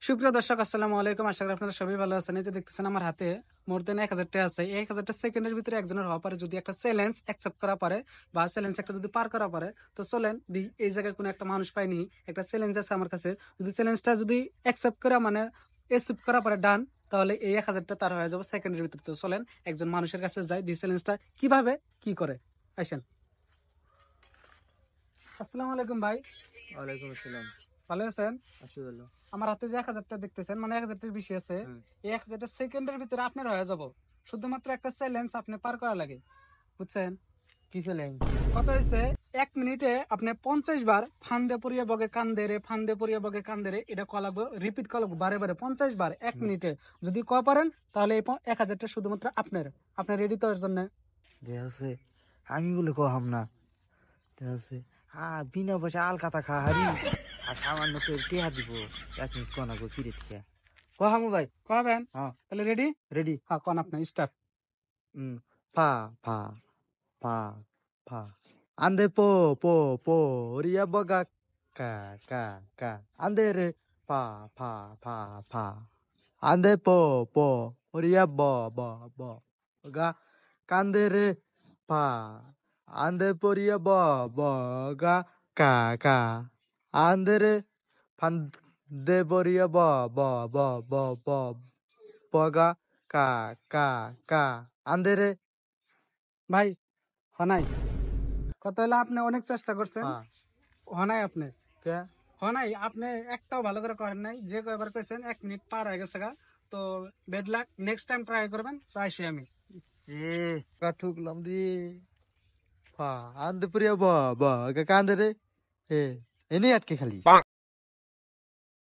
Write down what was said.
সুপ্রিয় দর্শক, আসসালামু আলাইকুম। আশা করি আপনারা সবাই ভালো আছেন। এই যে দেখতেছেন আমার হাতে মোর দেন 1000 টাকা আছে। এই 1000 সেকেন্ডের ভিতরে একজনের হওয়া পারে যদি একটা চ্যালেঞ্জ অ্যাকসেপ্ট করা পারে বা চ্যালেঞ্জ একটা যদি পার করা পারে, তো চলেন দি এই জায়গায় কোনো একটা মানুষ পাইনি, একটা চ্যালেঞ্জ আছে আমার কাছে। যদি চ্যালেঞ্জটা যদি অ্যাকসেপ্ট করা মানে অ্যাকসেপ্ট করা পারে ডান, তাহলে এই 1000 টা তার হয়ে যাবে সেকেন্ডের ভিতরে। তো চলেন একজন মানুষের কাছে যাই, দি চ্যালেঞ্জটা কিভাবে কি করে আসেন। আসসালামু আলাইকুম ভাই, ওয়ালাইকুম আসসালাম। ভালো আছেন? আছি ভালো। আমার হাতে যে 1000 টা দেখতেছেন মানে 1000 টার বেশি আছে। হুম। এই 1000 সেকেন্ডের ভিতরে আপনার হয়ে যাব। শুধুমাত্র একটা চ্যালেঞ্জ আপনি পার করা লাগে, বুঝছেন? কি চ্যালেঞ্জ? কত হয়েছে? 1 মিনিটে আপনি 50 বার ফান্দে পড়িয়া বগে কান্দে রে, ফান্দে পড়িয়া বগে কান্দে রে, এটা কলা রিপিট করা বারে বারে 50 বার 1 মিনিটে। যদি ক পারেন তাহলে এই 1000 টা শুধুমাত্র আপনার। আপনি রেডি তো এর জন্য? দেয়া আছে আমি বলে কহাম না। দেয়া আছে বিনা পয়সা আল কাতা খা হারি আর সামান্য তোর টেহা দিব 1 মিনিট কনা গো ফিরে থেকে কহামু ভাই। কবেন? হ্যাঁ তাহলে রেডি? রেডি। হ্যাঁ, কোন আপনি স্টার্ট। ফা ফা ফা ফা আন্দে পো পো পো রিয়া বগা কা কা কা আন্দে রে ফা ফা ফা ফা আন্দে পো পো রিয়া ব ব ব গা কান্দে রে ফা আন্দে পরিয়া ব ব গা কা কা আন্দে রে ফান্দে পরিয়া ব ব ব ব ব বগা কা কা কা আন্দে রে ভাই হনাই, কত হলো? আপনি অনেক চেষ্টা করছেন, ফা হনাই আপনি। কে নাই, আপনি একটাও ভালো করে করেন নাই। যে কয়বার পেয়েছেন 1 মিনিট পার হয়ে গেছে গা। তো bed lakh, next time try করবেন। তো আসি আমি। এ কাঠুকলাম রে ফা আন্দে পরিয়া ব ব গা কান্দে রে এ এনে আটকে খালি